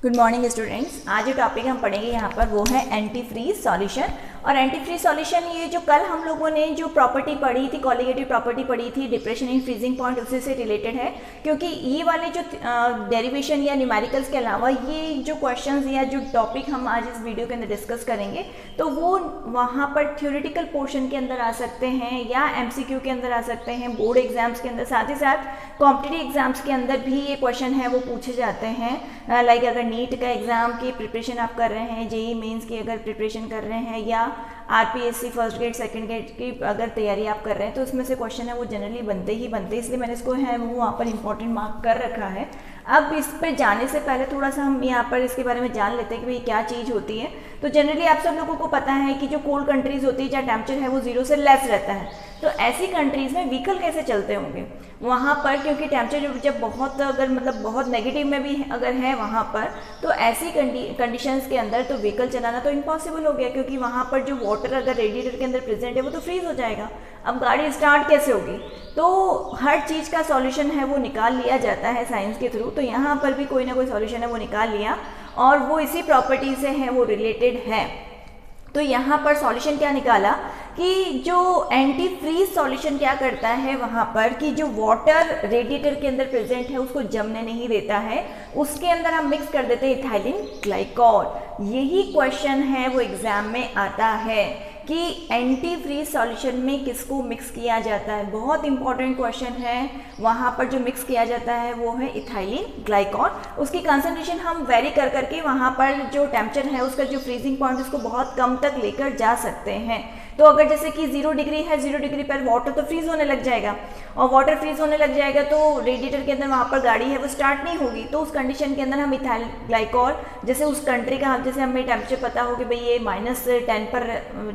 Good morning students. आज जो topic हम पढ़ेंगे यहाँ पर वो है एंटी फ्रीज सॉल्यूशन। और एंटी फ्रीज सॉल्यूशन ये जो कल हम लोगों ने जो प्रॉपर्टी पढ़ी थी, कॉलिगेटिव प्रॉपर्टी पढ़ी थी, डिप्रेशन इन फ्रीजिंग पॉइंट, उसी से रिलेटेड है। क्योंकि ये वाले जो डेरिवेशन या न्यूमेरिकल्स के अलावा ये जो क्वेश्चंस या जो टॉपिक हम आज इस वीडियो के अंदर डिस्कस करेंगे तो वो वहाँ पर थ्योरेटिकल पोर्शन के अंदर आ सकते हैं या एमसीक्यू के अंदर आ सकते हैं, बोर्ड एग्जाम्स के अंदर, साथ ही साथ कॉम्पिटिटिव एग्जाम्स के अंदर भी ये क्वेश्चन है वो पूछे जाते हैं। लाइक अगर नीट का एग्ज़ाम की प्रिपरेशन आप कर रहे हैं, जेई मेंस की अगर प्रिपरेशन कर रहे हैं, या RPSC first grade second grade की अगर तैयारी आप कर रहे हैं तो उसमें से क्वेश्चन है वो जनरली बनते ही बनते, इसलिए मैंने इसको है वो वहाँ पर इंपॉर्टेंट मार्क कर रखा है। अब इस पर जाने से पहले थोड़ा सा हम यहाँ पर इसके बारे में जान लेते हैं कि भाई क्या चीज़ होती है। तो जनरली आप सब लोगों को पता है कि जो कोल्ड कंट्रीज होती है जहाँ टेम्परेचर है वो 0 से लेस रहता है, तो ऐसी कंट्रीज़ में व्हीकल कैसे चलते होंगे वहाँ पर, क्योंकि टेम्परेचर जब बहुत अगर मतलब बहुत नेगेटिव में भी अगर है वहाँ पर, तो ऐसी कंडीशंस के अंदर तो व्हीकल चलाना तो इम्पॉसिबल हो गया, क्योंकि वहाँ पर जो वाटर अगर रेडिएटर के अंदर प्रेजेंट है वो तो फ्रीज हो जाएगा। अब गाड़ी स्टार्ट कैसे होगी? तो हर चीज़ का सॉल्यूशन है वो निकाल लिया जाता है साइंस के थ्रू। तो यहाँ पर भी कोई ना कोई सॉल्यूशन है वो निकाल लिया और वो इसी प्रॉपर्टी से है वो रिलेटेड है। तो यहाँ पर सॉल्यूशन क्या निकाला कि जो एंटी फ्रीज सॉल्यूशन क्या करता है वहाँ पर कि जो वाटर रेडिएटर के अंदर प्रेजेंट है उसको जमने नहीं देता है, उसके अंदर हम मिक्स कर देते हैं इथाइलिन ग्लाइकॉल। यही क्वेश्चन है वो एग्जाम में आता है कि एंटी फ्रीज सॉल्यूशन में किसको मिक्स किया जाता है। बहुत इंपॉर्टेंट क्वेश्चन है। वहाँ पर जो मिक्स किया जाता है वो है इथाइलिन ग्लाइकॉल। उसकी कंसंट्रेशन हम वेरी कर करके वहाँ पर जो टेम्परेचर है उसका जो फ्रीजिंग पॉइंट उसको बहुत कम तक लेकर जा सकते हैं। तो अगर जैसे कि 0 डिग्री है, 0 डिग्री पर वाटर तो फ्रीज होने लग जाएगा, और वाटर फ्रीज होने लग जाएगा तो रेडिएटर के अंदर वहाँ पर गाड़ी है वो स्टार्ट नहीं होगी। तो उस कंडीशन के अंदर हम इथाइल ग्लाइकॉल, जैसे उस कंट्री का जैसे हमें टेम्परेचर पता हो कि भाई ये -10 पर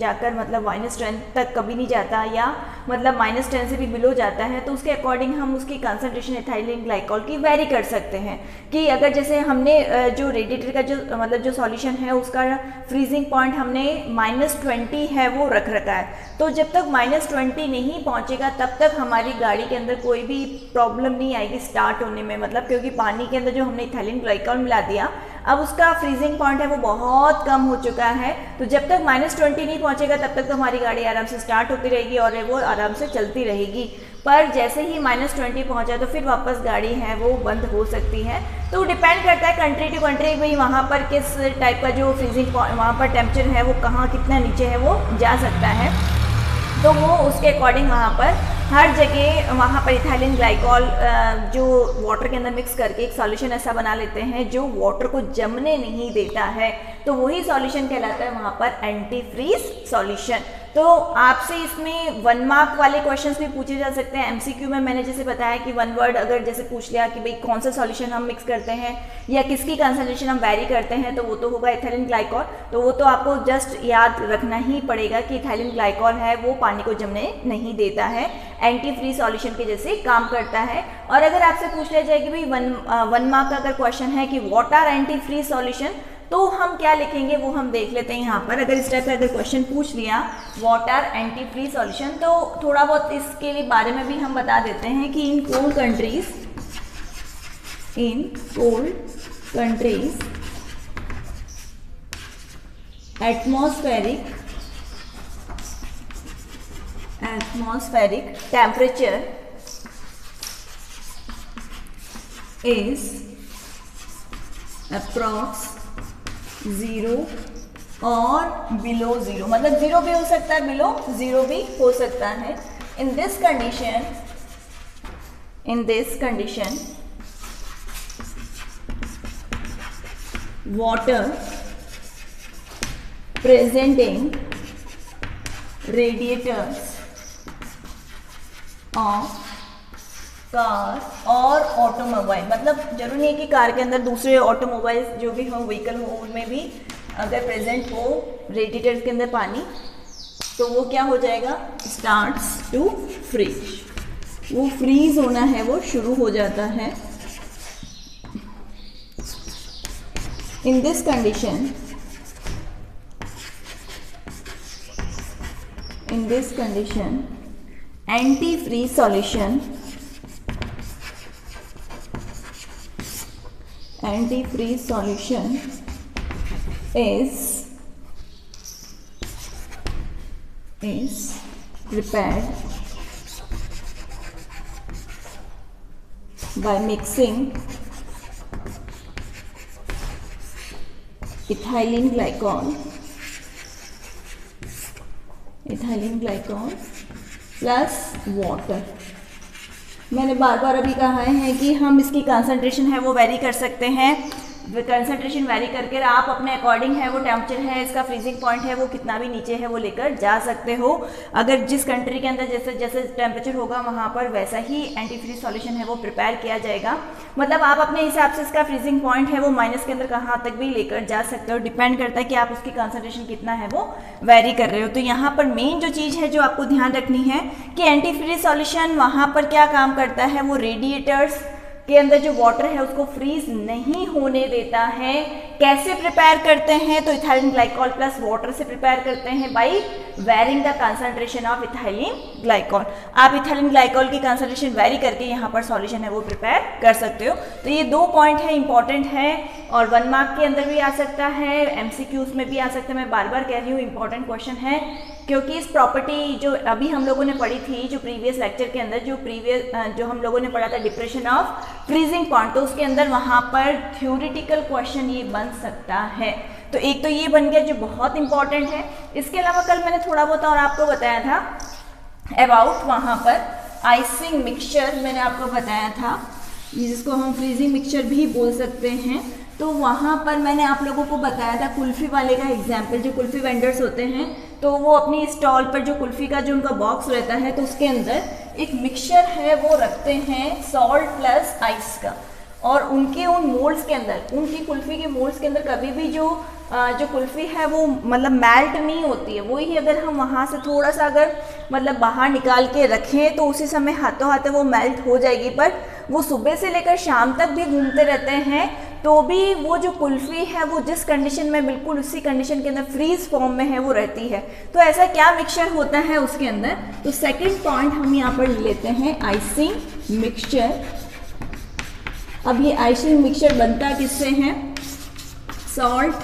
जाकर मतलब -10 तक कभी नहीं जाता, या मतलब -10 से भी बिलो जाता है, तो उसके अकॉर्डिंग हम उसकी कंसंट्रेशन इथाइलिन ग्लाइकॉल की वेरी कर सकते हैं। कि अगर जैसे हमने जो रेडिएटर का जो मतलब जो सॉल्यूशन है उसका फ्रीजिंग पॉइंट हमने -20 है वो रख रखा है, तो जब तक -20 नहीं पहुंचेगा तब तक हमारी गाड़ी के अंदर कोई भी प्रॉब्लम नहीं आएगी स्टार्ट होने में। मतलब क्योंकि पानी के अंदर जो हमने इथाइलिन ग्लाइकॉल मिला दिया, अब उसका फ्रीजिंग पॉइंट है वो बहुत कम हो चुका है, तो जब तक -20 नहीं पहुंचेगा तब तक तो हमारी गाड़ी आराम से स्टार्ट होती रहेगी और वो आराम से चलती रहेगी। पर जैसे ही -20 पहुंचा तो फिर वापस गाड़ी है वो बंद हो सकती है। तो डिपेंड करता है कंट्री टू कंट्री, भाई वहाँ पर किस टाइप का जो फ्रीजिंग पॉइंट वहाँ पर टेम्परेचर है वो कहाँ कितना नीचे है वो जा सकता है। तो वो उसके अकॉर्डिंग वहाँ पर हर जगह वहाँ पर इथाइलिन ग्लाइकॉल जो वाटर के अंदर मिक्स करके एक सॉल्यूशन ऐसा बना लेते हैं जो वाटर को जमने नहीं देता है, तो वही सॉल्यूशन कहलाता है वहाँ पर एंटी फ्रीज सॉल्यूशन। तो आपसे इसमें 1 मार्क वाले क्वेश्चंस भी पूछे जा सकते हैं। एमसीक्यू में मैंने जैसे बताया कि 1 वर्ड अगर जैसे पूछ लिया कि भाई कौन सा सॉल्यूशन हम मिक्स करते हैं या किसकी कंसंट्रेशन हम वेरी करते हैं, तो वो तो होगा इथाइलिन ग्लाइकॉल। तो वो तो आपको जस्ट याद रखना ही पड़ेगा कि इथाइलिन ग्लाइकॉल है वो पानी को जमने नहीं देता है, एंटी फ्रीज सॉल्यूशन के जैसे काम करता है। और अगर आपसे पूछ लिया जाए कि भाई 1 मार्क का अगर क्वेश्चन है कि what are antifreeze solution, तो हम क्या लिखेंगे वो हम देख लेते हैं। यहाँ पर अगर इस टाइप का अगर क्वेश्चन पूछ लिया what are antifreeze solution, तो थोड़ा बहुत इसके लिए बारे में भी हम बता देते हैं कि in cold countries atmospheric temperature is approx 0 और बिलो 0, मतलब 0 भी हो सकता है, बिलो 0 भी हो सकता है। In this condition water presenting radiators of car और ऑटोमोबाइल, मतलब जरूरी नहीं है कि कार के अंदर दूसरे ऑटोमोबाइल्स जो भी हो व्हीकल हो उनमें भी अगर प्रेजेंट हो रेडिएटर के अंदर पानी, तो वो क्या हो जाएगा, स्टार्ट्स टू फ्रीज, वो फ्रीज होना है वो शुरू हो जाता है। In this condition antifreeze solution antifreeze solution is prepared by mixing ethylene glycol plus water. मैंने बार बार अभी कहा है कि हम इसकी कंसंट्रेशन है वो वेरी कर सकते हैं, कंसंट्रेशन वेरी करके आप अपने अकॉर्डिंग है वो टेम्परेचर है इसका फ्रीजिंग पॉइंट है वो कितना भी नीचे है वो लेकर जा सकते हो। अगर जिस कंट्री के अंदर जैसे जैसे टेम्परेचर होगा वहाँ पर वैसा ही एंटीफ्रीज सॉल्यूशन है वो प्रिपेयर किया जाएगा। मतलब आप अपने हिसाब से इसका फ्रीजिंग पॉइंट है वो माइनस के अंदर कहाँ तक भी लेकर जा सकते हो, डिपेंड करता है कि आप उसकी कंसंट्रेशन कितना है वो वेरी कर रहे हो। तो यहाँ पर मेन जो चीज़ है जो आपको ध्यान रखनी है कि एंटीफ्रीज सॉल्यूशन वहाँ पर क्या काम करता है, वो रेडिएटर्स के अंदर जो वाटर है उसको फ्रीज नहीं होने देता है। कैसे प्रिपेयर करते हैं, तो इथाइलिन ग्लाइकॉल प्लस वाटर से प्रिपेयर करते हैं by varying the concentration of ethylene glycol. आप इथाइलिन ग्लाइकॉल की कंसंट्रेशन वेरी करके यहाँ पर सॉल्यूशन है वो प्रिपेयर कर सकते हो। तो ये 2 पॉइंट है, इंपॉर्टेंट है और 1 मार्क के अंदर भी आ सकता है, MCQs में भी आ सकता है। मैं बार बार कह रही हूँ इंपॉर्टेंट क्वेश्चन है, क्योंकि इस प्रॉपर्टी जो अभी हम लोगों ने पढ़ी थी जो प्रीवियस लेक्चर के अंदर जो हम लोगों ने पढ़ा था डिप्रेशन ऑफ फ्रीजिंग पॉइंट, तो उसके अंदर वहाँ पर थ्योरेटिकल क्वेश्चन ये बन सकता है। तो एक तो ये बन गया जो बहुत इंपॉर्टेंट है। इसके अलावा कल मैंने थोड़ा बहुत और आपको बताया था अबाउट वहाँ पर आइसिंग मिक्सचर, मैंने आपको बताया था जिसको हम फ्रीजिंग मिक्सचर भी बोल सकते हैं। तो वहाँ पर मैंने आप लोगों को बताया था कुल्फ़ी वाले का एग्जाम्पल, जो कुल्फ़ी वेंडर्स होते हैं तो वो अपनी स्टॉल पर जो कुल्फ़ी का जो उनका बॉक्स रहता है तो उसके अंदर एक मिक्सचर है वो रखते हैं सॉल्ट प्लस आइस का, और उनके उन मोल्ड्स के अंदर, उनकी कुल्फ़ी के मोल्ड्स के अंदर कभी भी जो कुल्फ़ी है वो मतलब मेल्ट नहीं होती है। वही अगर हम वहाँ से थोड़ा सा अगर मतलब बाहर निकाल के रखें तो उसी समय हाथों हाथों वो मेल्ट हो जाएगी, पर वो सुबह से लेकर शाम तक भी घूमते रहते हैं तो भी वो जो कुल्फ़ी है वो जिस कंडीशन में बिल्कुल उसी कंडीशन के अंदर फ्रीज फॉर्म में है वो रहती है। तो ऐसा क्या मिक्सचर होता है उसके अंदर, तो सेकंड पॉइंट हम यहाँ पर लेते हैं आइसिंग मिक्सचर। अब ये आइसिंग मिक्सचर बनता किससे है, सॉल्ट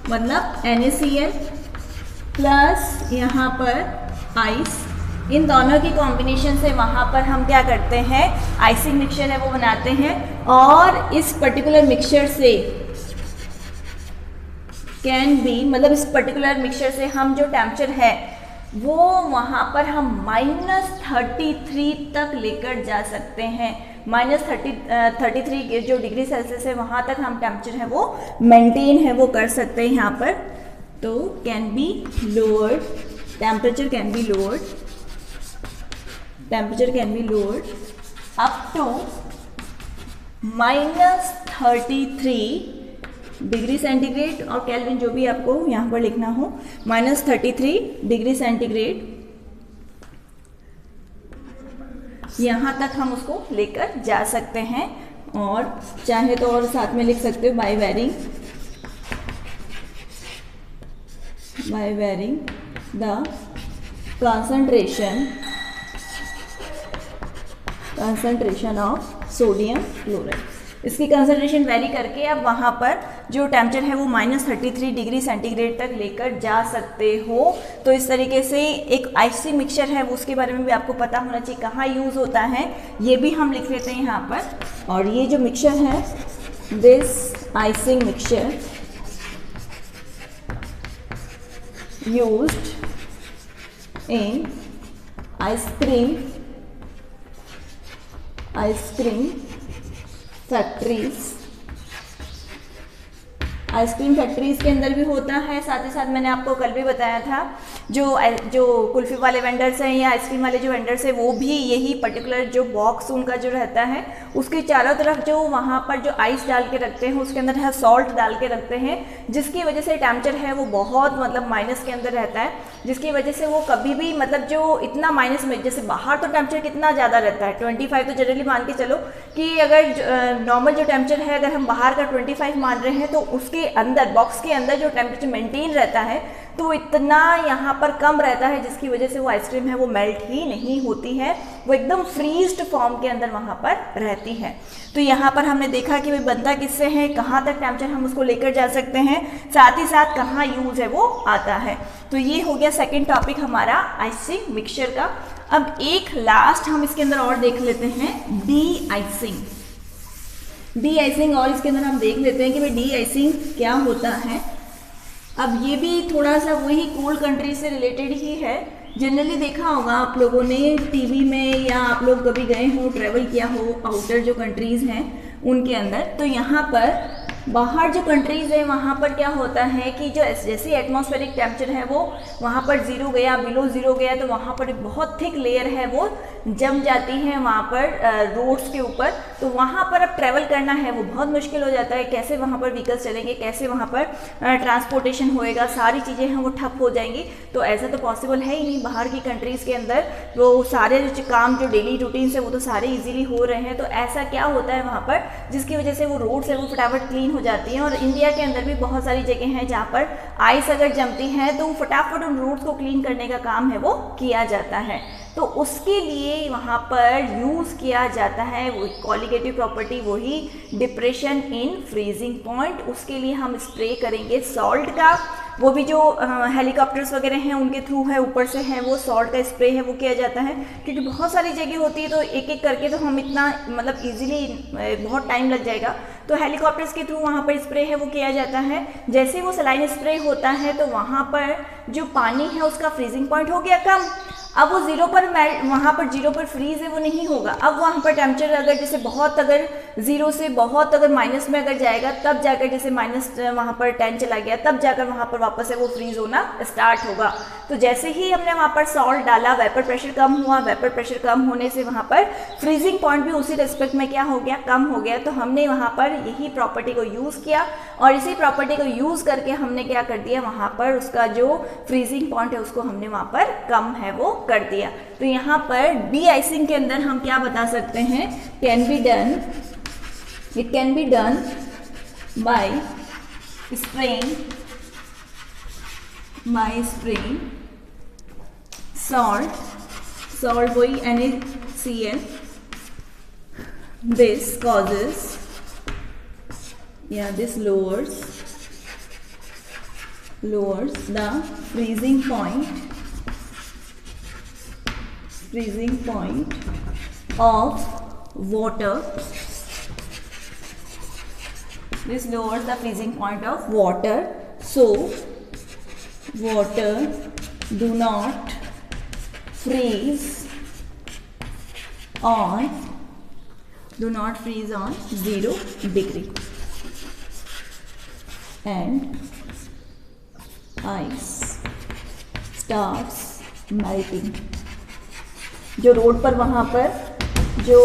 मतलब NaCl प्लस यहाँ पर आइस, इन दोनों की कॉम्बिनेशन से वहाँ पर हम क्या करते हैं आइसिंग मिक्सचर है वो बनाते हैं। और इस पर्टिकुलर मिक्सचर से कैन बी मतलब इस पर्टिकुलर मिक्सचर से हम जो टेम्परेचर है वो वहाँ पर हम -33 तक लेकर जा सकते हैं। -33 जो डिग्री सेल्सियस है वहाँ तक हम टेम्परेचर है वो मेंटेन है वो कर सकते हैं यहाँ पर। तो can be lowered, temperature can be lowered up to -33 degree centigrade, और केल्विन जो भी आपको यहाँ पर लिखना हो, -33 डिग्री सेंटीग्रेड यहाँ तक हम उसको लेकर जा सकते हैं। और चाहे तो और साथ में लिख सकते हो by varying the concentration of sodium chloride. इसकी कंसंट्रेशन वेरी करके आप वहाँ पर जो टेम्परेचर है वो -33 डिग्री सेंटीग्रेड तक लेकर जा सकते हो। तो इस तरीके से एक आइसिंग मिक्सचर है वो उसके बारे में भी आपको पता होना चाहिए, कहाँ यूज़ होता है ये भी हम लिख लेते हैं यहाँ पर। और ये जो मिक्सचर है, this icing mixture used in ice cream factories के अंदर भी होता है। साथ ही साथ मैंने आपको कल भी बताया था जो कुल्फ़ी वाले वेंडर्स हैं या आइसक्रीम वाले जो वेंडर्स हैं वो भी यही पर्टिकुलर जो बॉक्स उनका जो रहता है उसके चारों तरफ जो वहाँ पर जो आइस डाल के रखते हैं उसके अंदर है सॉल्ट डाल के रखते हैं, जिसकी वजह से टेम्परेचर है वो बहुत मतलब माइनस के अंदर रहता है, जिसकी वजह से वो कभी भी मतलब जो इतना माइनस में, जैसे बाहर तो टेम्परेचर कितना ज़्यादा रहता है 25, तो जनरली मान के चलो कि अगर नॉर्मल जो टेम्परेचर है अगर हम बाहर का 25 मान रहे हैं तो उसके अंदर बॉक्स के अंदर जो टेम्परेचर मेंटेन रहता है तो इतना यहाँ पर कम रहता है जिसकी वजह से वो आइसक्रीम है वो मेल्ट ही नहीं होती है, वो एकदम फ्रीज्ड फॉर्म के अंदर वहाँ पर रहती है। तो यहाँ पर हमने देखा कि भाई बनता किससे है, कहाँ तक टेम्परेचर हम उसको लेकर जा सकते हैं, साथ ही साथ कहाँ यूज है वो आता है। तो ये हो गया सेकेंड टॉपिक हमारा आइसिंग मिक्सचर का। अब एक लास्ट हम इसके अंदर और देख लेते हैं डी आइसिंग। डी आइसिंग और इसके अंदर हम देख लेते हैं कि भाई डी आइसिंग क्या होता है। अब ये भी थोड़ा सा वही कोल्ड कंट्री से रिलेटेड ही है। जनरली देखा होगा आप लोगों ने टीवी में, या आप लोग कभी गए हो, ट्रैवल किया हो आउटर जो कंट्रीज़ हैं उनके अंदर, तो यहाँ पर बाहर जो कंट्रीज़ है वहाँ पर क्या होता है कि जो जैसे एटमॉस्फेरिक टेम्परेचर है वो वहाँ पर ज़ीरो गया, बिलो ज़ीरो गया, तो वहाँ पर एक बहुत थिक लेयर है वो जम जाती है वहाँ पर रोड्स के ऊपर। तो वहाँ पर अब ट्रैवल करना है वो बहुत मुश्किल हो जाता है। कैसे वहाँ पर व्हीकल्स चलेंगे, कैसे वहाँ पर ट्रांसपोर्टेशन होएगा, सारी चीज़ें हैं वो ठप हो जाएंगी। तो ऐसा तो पॉसिबल है ही नहीं। बाहर की कंट्रीज़ के अंदर वो सारे जो काम जो डेली रूटीन है वो तो सारे ईजिली हो रहे हैं। तो ऐसा क्या होता है वहाँ पर जिसकी वजह से वो रोड्स है वो फटाफट क्लीन हो जाती हैं। और इंडिया के अंदर भी बहुत सारी जगह हैं जहाँ पर आइस अगर जमती है तो फटाफट उन रोड्स को क्लीन करने का काम है वो किया जाता है। तो उसके लिए वहाँ पर यूज़ किया जाता है वो कॉलिगेटिव प्रॉपर्टी, वही डिप्रेशन इन फ्रीजिंग पॉइंट। उसके लिए हम स्प्रे करेंगे सॉल्ट का, वो भी जो हेलीकॉप्टर्स वगैरह हैं उनके थ्रू है, ऊपर से है वो सॉल्ट का स्प्रे है वो किया जाता है। क्योंकि बहुत सारी जगह होती है तो एक एक करके तो हम इतना मतलब इजीली बहुत टाइम लग जाएगा। तो हेलीकॉप्टर्स के थ्रू वहाँ पर स्प्रे है वो किया जाता है। जैसे वो सलाइन स्प्रे होता है तो वहाँ पर जो पानी है उसका फ्रीजिंग पॉइंट हो गया कम। अब वो ज़ीरो पर वहाँ पर ज़ीरो पर फ्रीज है वो नहीं होगा। अब वहाँ पर टेम्परेचर अगर जैसे बहुत अगर ज़ीरो से बहुत अगर माइनस में अगर जाएगा तब जाकर जैसे माइनस वहाँ पर 10 चला गया तब जाकर वहाँ पर वापस से वो फ्रीज होना स्टार्ट होगा। तो जैसे ही हमने वहाँ पर सॉल्ट डाला, वेपर प्रेशर कम हुआ, वेपर प्रेशर कम होने से वहाँ पर फ्रीजिंग पॉइंट भी उसी रिस्पेक्ट में क्या हो गया, कम हो गया। तो हमने वहाँ पर यही प्रॉपर्टी को यूज़ किया और इसी प्रॉपर्टी को यूज़ करके हमने क्या कर दिया, वहाँ पर उसका जो फ्रीजिंग पॉइंट है उसको हमने वहाँ पर कम है वो कर दिया। तो यहाँ पर डी आइसिंग के अंदर हम क्या बता सकते हैं, can be done, it can be done by spraying salt वही NaCl. This causes, this lowers the freezing point of water. This lowers the freezing point of water, so water do not freeze on 0 degree and ice starts melting. जो road पर वहाँ पर जो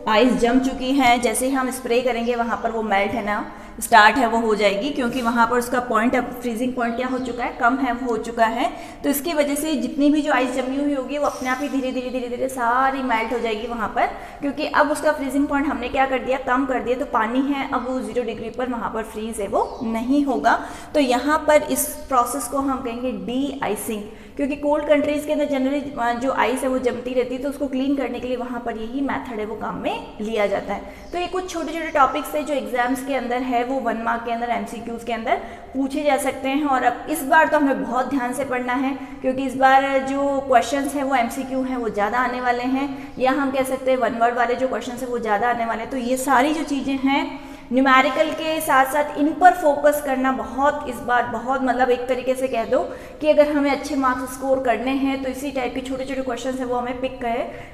ice जम चुकी है, जैसे ही हम स्प्रे करेंगे वहाँ पर वो मेल्ट है ना स्टार्ट है वो हो जाएगी, क्योंकि वहाँ पर उसका पॉइंट अब फ्रीजिंग पॉइंट क्या हो चुका है, कम है वो हो चुका है। तो इसकी वजह से जितनी भी जो आइस जमी हुई होगी वो अपने आप ही धीरे धीरे सारी मेल्ट हो जाएगी वहाँ पर, क्योंकि अब उसका फ्रीजिंग पॉइंट हमने क्या कर दिया, कम कर दिया। तो पानी है अब वो 0 डिग्री पर वहाँ पर फ्रीज है वो नहीं होगा। तो यहाँ पर इस प्रोसेस को हम कहेंगे डी आइसिंग, क्योंकि कोल्ड कंट्रीज़ के अंदर जनरली जो आइस है वो जमती रहती है। तो उसको क्लीन करने के लिए वहाँ पर यही मेथड है वो काम में लिया जाता है। तो ये कुछ छोटे छोटे टॉपिक्स है जो एग्जाम्स के अंदर है वो 1 मार्क के अंदर MCQs के अंदर पूछे जा सकते हैं। और अब इस बार तो हमें बहुत ध्यान से पढ़ना है, क्योंकि इस बार जो क्वेश्चंस हैं वो MCQ हैं वो ज़्यादा आने वाले हैं, या हम कह सकते हैं 1 वर्ड वाले जो क्वेश्चन हैं वो ज़्यादा आने वाले हैं। तो ये सारी जो चीज़ें हैं न्यूमेरिकल के साथ साथ इन पर फोकस करना बहुत इस बार बहुत मतलब एक तरीके से कह दो कि अगर हमें अच्छे मार्क्स स्कोर करने हैं तो इसी टाइप के छोटे छोटे क्वेश्चन है वो हमें पिक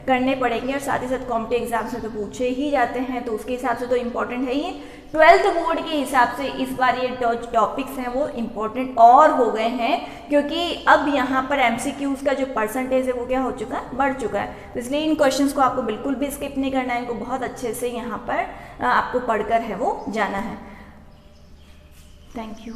करने पड़ेंगे। और साथ ही साथ कॉम्पिटिटिव एग्जाम्स में तो पूछे ही जाते हैं, तो उसके हिसाब से तो इम्पोर्टेंट है ही। 12th बोर्ड के हिसाब से इस बार ये टॉपिक्स हैं वो इम्पोर्टेंट और हो गए हैं, क्योंकि अब यहाँ पर MCQs का जो परसेंटेज है वो क्या हो चुका है, बढ़ चुका है। तो इसलिए इन क्वेश्चंस को आपको बिल्कुल भी स्किप नहीं करना है, इनको बहुत अच्छे से यहाँ पर आपको पढ़कर है वो जाना है। Thank you.